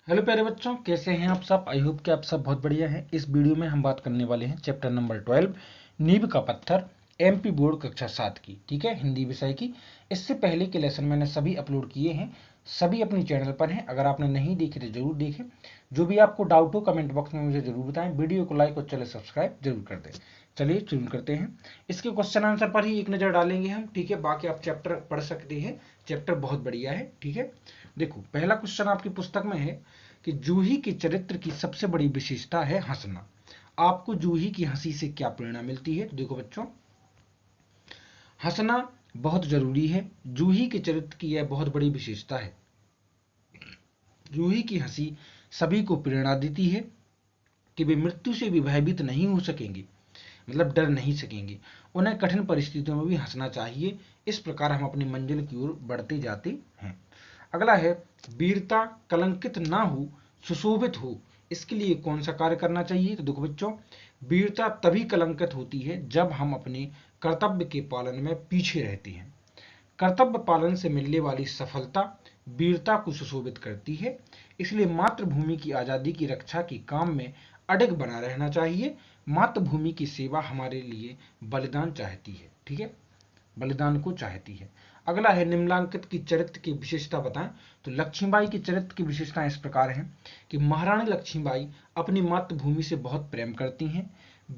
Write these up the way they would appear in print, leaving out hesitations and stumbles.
Hello प्यारे बच्चों, कैसे हैं आप सब। आई होप कि आप सब बहुत बढ़िया हैं। इस वीडियो में हम बात करने वाले हैं चैप्टर नंबर 12 नींव का पत्थर एमपी बोर्ड कक्षा 7 की। ठीक है, हिंदी विषय की। इससे पहले के लेसन मैंने सभी अपलोड किए हैं, सभी अपनी चैनल पर हैं। अगर आपने नहीं देखे तो जरूर देखें। जो भी आपको डाउट हो कमेंट बॉक्स में मुझे जरूर बताएं। वीडियो को लाइक और चैनल सब्सक्राइब जरूर कर दें। चलिए शुरू करते हैं। इसके क्वेश्चन आंसर पर ही एक नज़र डालेंगे हम। ठीक है, बाकी आप चैप्टर पढ़ सकते हैं, चैप्टर बहुत बढ़िया है। ठीक है, देखो पहला क्वेश्चन आपकी पुस्तक में है कि जूही के चरित्र की सबसे बड़ी विशेषता है हंसना। आपको जूही की हंसी से क्या प्रेरणा मिलती है। तो देखो बच्चों, हंसना बहुत जरूरी है। जूही के चरित्र की यह बहुत बड़ी विशेषता है। जूही की हंसी सभी को प्रेरणा देती है कि वे मृत्यु से भी भयभीत नहीं हो सकेंगे, मतलब डर नहीं सकेंगे। उन्हें कठिन परिस्थितियों में भी हंसना चाहिए। इस प्रकार हम अपनी मंजिल की ओर बढ़ते जाते हैं। अगला है, वीरता कलंकित ना हो, सुशोभित हो, इसके लिए कौन सा कार्य करना चाहिए। तो देखो बच्चों, वीरता तभी कलंकित होती है जब हम अपने कर्तव्य के पालन में पीछे रहते हैं। कर्तव्य पालन से मिलने वाली सफलता वीरता को सुशोभित करती है। इसलिए मातृभूमि की आजादी की रक्षा के काम में अडिग बना रहना चाहिए। मातृभूमि की सेवा हमारे लिए बलिदान चाहती है। ठीक है, बलिदान को चाहती है। अगला है, निम्नलिखित की चरित्र की विशेषता बताएं। तो लक्ष्मीबाई की चरित्र की विशेषताएं इस प्रकार हैं कि महारानी लक्ष्मीबाई अपनी मातृभूमि से बहुत प्रेम करती हैं।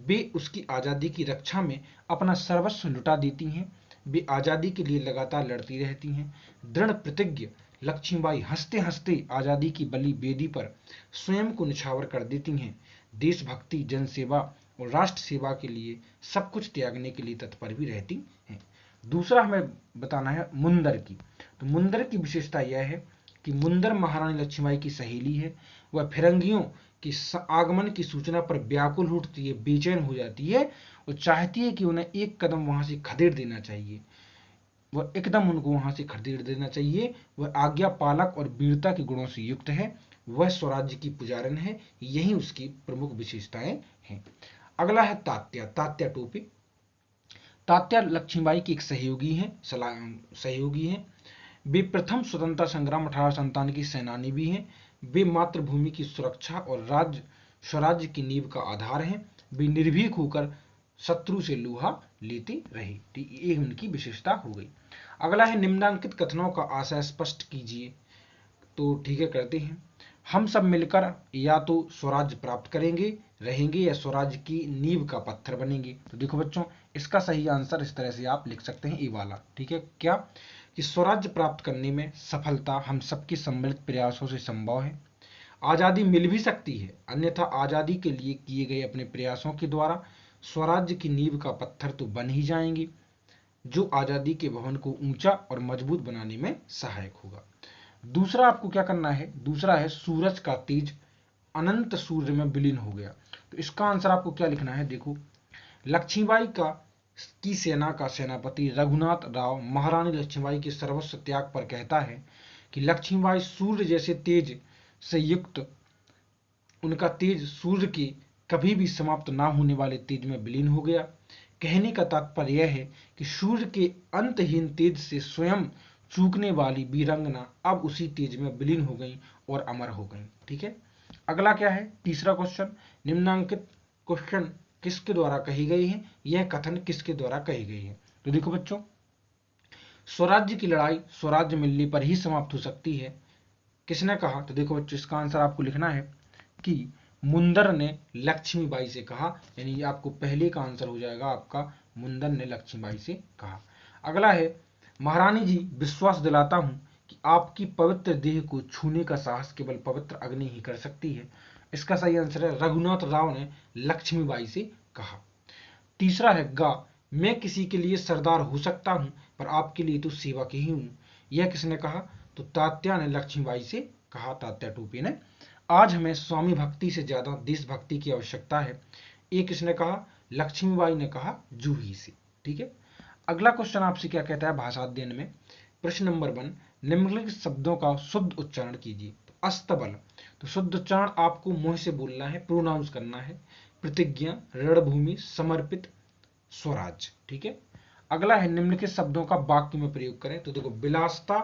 वे उसकी आज़ादी की रक्षा में अपना सर्वस्व लुटा देती हैं। वे आज़ादी के लिए लगातार लड़ती रहती हैं। दृढ़ प्रतिज्ञ लक्ष्मीबाई हंसते हंसते आज़ादी की बलि वेदी पर स्वयं को निछावर कर देती हैं। देशभक्ति, जनसेवा और राष्ट्र सेवा के लिए सब कुछ त्यागने के लिए तत्पर भी रहती हैं। दूसरा हमें बताना है मुंदर की। तो मुंदर की विशेषता यह है कि मुंदर महारानी लक्ष्मीबाई की सहेली है। वह फिरंगियों की आगमन की सूचना पर व्याकुल उठती है, बेचैन हो जाती है और चाहती है कि उन्हें एक कदम वहां से खदेड़ देना चाहिए। वह एकदम उनको वहां से खदेड़ देना चाहिए। वह आज्ञा पालक और वीरता के गुणों से युक्त है। वह स्वराज्य की पुजारन है। यही उसकी प्रमुख विशेषताएं हैं। अगला है तात्या। तात्या टोपी। तात्या लक्ष्मीबाई की एक सहयोगी हैं। वे प्रथम स्वतंत्रता संग्राम 1857 की सेनानी भी हैं। वे मातृभूमि की सुरक्षा और स्वराज्य की नींव का आधार हैं। वे निर्भीक होकर शत्रु से लोहा लेते रहे। ये उनकी विशेषता हो गई। अगला है, निम्नलिखित कथनों का आशय स्पष्ट कीजिए। तो ठीक है, करते हैं। हम सब मिलकर या तो स्वराज्य प्राप्त करेंगे, रहेंगे, या स्वराज्य की नींव का पत्थर बनेंगे। तो देखो बच्चों, इसका सही आंसर इस तरह से आप लिख सकते हैं, ए वाला। ठीक है, क्या कि स्वराज्य प्राप्त करने में सफलता हम सबके सम्मिलित प्रयासों से संभव है। आज़ादी मिल भी सकती है, अन्यथा आज़ादी के लिए किए गए अपने प्रयासों के द्वारा स्वराज्य की नींव का पत्थर तो बन ही जाएंगे, जो आज़ादी के भवन को ऊंचा और मजबूत बनाने में सहायक होगा। दूसरा आपको क्या करना है, दूसरा है, सूरज का तेज अनंत सूर्य में विलीन हो गया। तो इसका आंसर आपको क्या लिखना है। देखो, लक्ष्मीबाई की सेना का सेनापति रघुनाथ राव महारानी लक्ष्मीबाई के सर्वस्व त्याग पर कहता है कि लक्ष्मीबाई सूर्य जैसे तेज से युक्त, उनका तेज सूर्य के कभी भी समाप्त ना होने वाले तेज में विलीन हो गया। कहने का तात्पर्य यह है कि सूर्य के अंतहीन तेज से स्वयं चूकने वाली वीरांगना अब उसी तेज में विलीन हो गई और अमर हो गई। ठीक है, अगला क्या है, तीसरा क्वेश्चन। निम्नांकित क्वेश्चन किसके द्वारा कही गई है, यह कथन किसके द्वारा कही गई है। तो देखो बच्चों, स्वराज्य की लड़ाई स्वराज्य मिलने पर ही समाप्त हो सकती है, किसने कहा। तो देखो बच्चों, इसका आंसर आपको लिखना है कि मुंदर ने लक्ष्मीबाई से कहा। यानी आपको पहले का आंसर हो जाएगा आपका, मुंदर ने लक्ष्मीबाई से कहा। अगला है, महारानी जी विश्वास दिलाता हूं कि आपकी पवित्र देह को छूने का साहस केवल पवित्र अग्नि ही कर सकती है। इसका सही आंसर है, रघुनाथ राव ने लक्ष्मीबाई से कहा। तीसरा है, गा मैं किसी के लिए सरदार हो सकता हूं, पर आपके लिए तो सेवक ही हूं। यह किसने कहा। तो तात्या ने लक्ष्मीबाई से कहा, तात्या टोपी ने। आज हमें स्वामी भक्ति से ज्यादा देशभक्ति की आवश्यकता है, ये किसने कहा। लक्ष्मीबाई ने कहा जूही से। ठीक है, अगला क्वेश्चन आपसे क्या कहता है भाषा अध्ययन में। प्रश्न नंबर 1, निम्नलिखित शब्दों का शुद्ध उच्चारण कीजिए। तो अस्तबल, तो शुद्ध उच्चारण आपको मुंह से बोलना है, प्रोनाउंस करना है। प्रतिज्ञा, रणभूमि, समर्पित, स्वराज। ठीक है, अगला है, निम्नलिखित शब्दों का वाक्य में प्रयोग करें। तो देखो, विलासता,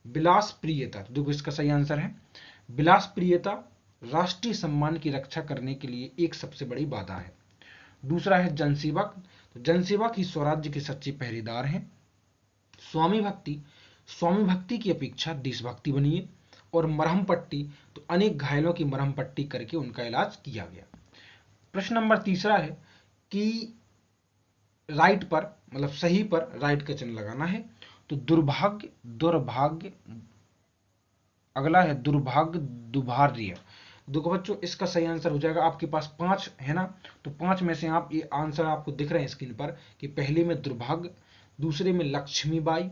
विलासप्रियता, तो देखो इसका सही आंसर है विलासप्रियता राष्ट्रीय सम्मान की रक्षा करने के लिए एक सबसे बड़ी बाधा है। दूसरा है जनसेवक, तो जनसेवक ही स्वराज्य के सच्चे पहरेदार हैं। स्वामी भक्ति, स्वामी भक्ति की अपेक्षा देशभक्ति बनिए। और मरहम पट्टी, तो अनेक घायलों की मरहम पट्टी करके उनका इलाज किया गया। प्रश्न नंबर तीसरा है कि राइट पर मतलब सही पर राइट का चिन्ह लगाना है। तो दुर्भाग्य, दुर्भाग्य, अगला है दुर्भाग्य, दुर्भाग्य। देखो बच्चों इसका सही आंसर हो जाएगा, आपके पास 5 है ना, तो 5 में से आप ये आंसर आपको दिख रहे हैं स्क्रीन पर कि पहले में दुर्भाग्य, दूसरे में लक्ष्मीबाई,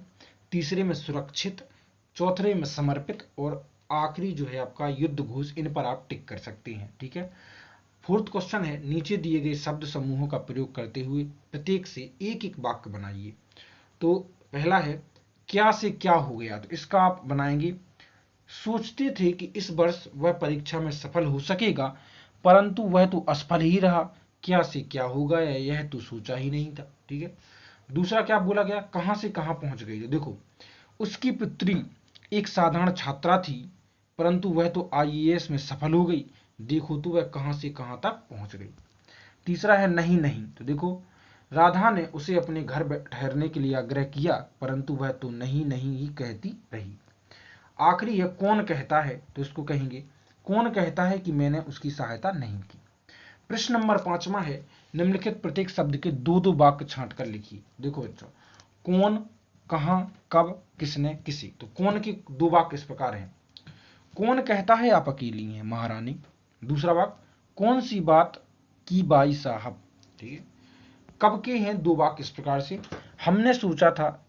तीसरे में सुरक्षित, चौथे में समर्पित और आखिरी जो है आपका युद्ध घोष। इन पर आप टिक कर सकते हैं। ठीक है। फोर्थ क्वेश्चन है नीचे दिए गए शब्द समूहों का प्रयोग करते हुए प्रत्येक से एक एक वाक्य बनाइए। तो पहला है क्या से क्या हो गया, तो इसका आप बनाएंगे सोचते थे कि इस वर्ष वह परीक्षा में सफल हो सकेगा परंतु वह तो असफल ही रहा, क्या से क्या हो गया यह तो सोचा ही नहीं था। ठीक है। दूसरा क्या बोला गया, कहां से कहां पहुंच गई, तो देखो उसकी पुत्री एक साधारण छात्रा थी परंतु वह तो आईएएस में सफल हो गई, देखो तो वह कहां से कहां तक पहुंच गई। तीसरा है नहीं नहीं, तो देखो राधा ने उसे अपने घर ठहरने के लिए आग्रह किया परंतु वह तो नहीं नहीं ही कहती रही। आखिरी है कौन कहता है, तो इसको कहेंगे कौन कहता है कि मैंने उसकी सहायता नहीं की। प्रश्न नंबर 5वां है निम्नलिखित प्रत्येक शब्द के दो दो वाक्य छांट कर लिखिए। देखो बच्चों कौन, कहां, कब, किसने, किसी। तो कौन के दो वाक्य इस प्रकार हैं, कौन कहता है आप अकेली हैं महारानी। दूसरा वाक्य कौन सी बात की बाई साहब। ठीक है। कब के हैं दो वाक्य इस प्रकार से, हमने सोचा था,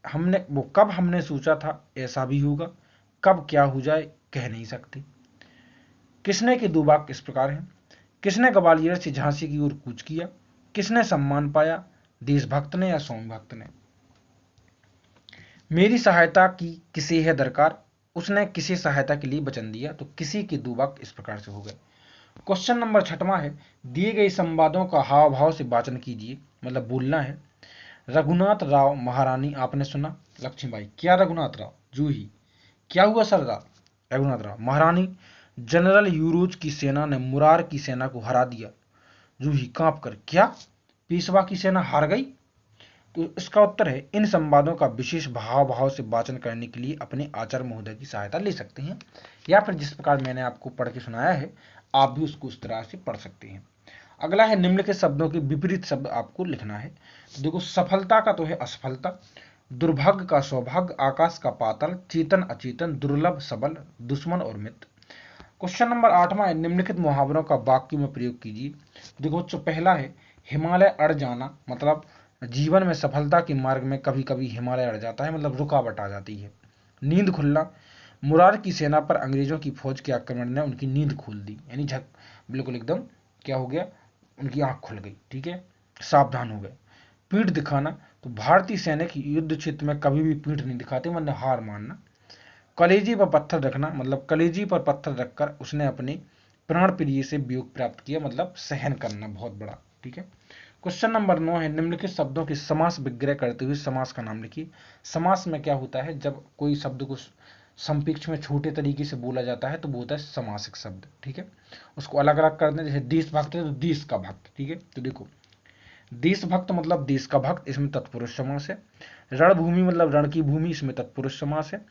हमने वो कब हमने सोचा था ऐसा भी होगा, कब क्या हो जाए कह नहीं सकते। किसने के दो वाक्य इस प्रकार हैं, किसने ग्वालियर से झांसी की ओर कूच किया, किसने सम्मान पाया, देशभक्त ने या स्वामी भक्त ने। मेरी सहायता की किसे है दरकार, उसने किसी सहायता के लिए वचन दिया, तो किसी के दो वाक्य इस प्रकार से हो गए। क्वेश्चन नंबर 6वां है दिए गए संवादों का हाव भाव से वाचन कीजिए, मतलब बोलना है। रघुनाथ राव महारानी आपने सुना, लक्ष्मीबाई क्या रघुनाथ राव, जूही क्या हुआ सरदार, रघुनाथ राव महारानी जनरल यूरोज की सेना ने मुरार की सेना को हरा दिया, जूही कांप कर क्या पेशवा की सेना हार गई। तो इसका उत्तर है इन संवादों का विशेष भाव भाव से वाचन करने के लिए अपने आचार्य महोदय की सहायता ले सकते हैं या फिर जिस प्रकार मैंने आपको पढ़ के सुनाया है आप भी उसको उस तरह से पढ़ सकते हैं। अगला है निम्नलिखित शब्दों के विपरीत शब्द आपको लिखना है। तो देखो सफलता का तो है असफलता, दुर्भाग्य का सौभाग्य, आकाश का पाताल, चेतन अचेतन, दुर्लभ सबल, दुश्मन और मित्र। क्वेश्चन नंबर 8वां है निम्नलिखित मुहावरों का वाक्य में प्रयोग कीजिए। देखो जो पहला है हिमालय अड़ जाना, मतलब जीवन में सफलता के मार्ग में कभी कभी हिमालय अड़ जाता है, मतलब रुकावट आ जाती है। नींद खुलना, मुरार की सेना पर अंग्रेजों की फौज के आक्रमण ने उनकी नींद खोल दी, यानी झक बिल्कुल एकदम क्या हो गया, उनकी आंख खुल गई। ठीक है, सावधान हो गए। पीठ दिखाना, तो भारतीय सैनिक युद्ध क्षेत्र में कभी भी पीठ नहीं दिखाते, मतलब हार मानना। कलेजी पर पत्थर रखना, मतलब कलेजी पर पत्थर रखकर उसने अपने प्राण प्रिय से वियोग प्राप्त किया, मतलब सहन करना बहुत बड़ा। ठीक है। क्वेश्चन नंबर 9 है निम्नलिखित शब्दों के समास विग्रह करते हुए समास का नाम लिखिए। समास में क्या होता है, जब कोई शब्द को संपेक्ष में छोटे तरीके से बोला जाता है तो वो होता है समासिक शब्द। ठीक है, उसको अलग अलग कर दें, जैसे देशभक्त है तो देश का भक्त। ठीक है, तो देखो देशभक्त मतलब देश का भक्त, इसमें तत्पुरुष समास है। रणभूमि मतलब रण की भूमि, इसमें तत्पुरुष समास है।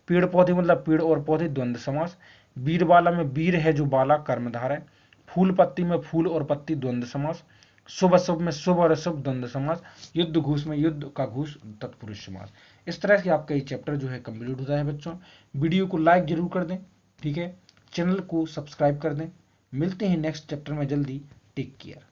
पेड़ पौधे मतलब पेड़ और पौधे, द्वंद्व समास। वीरबाला में वीर है जो बाला कर्मधार है। फूल पत्ती में फूल और पत्ती, द्वंद्व समास। शुभ अशुभ में शुभ और अशुभ, द्वंद्व समास। युद्ध घोष में युद्ध का घोष, तत्पुरुष समास। इस तरह से आपका ये चैप्टर जो है कंप्लीट होता है बच्चों। वीडियो को लाइक जरूर कर दें, ठीक है, चैनल को सब्सक्राइब कर दें। मिलते हैं नेक्स्ट चैप्टर में जल्दी। Take care.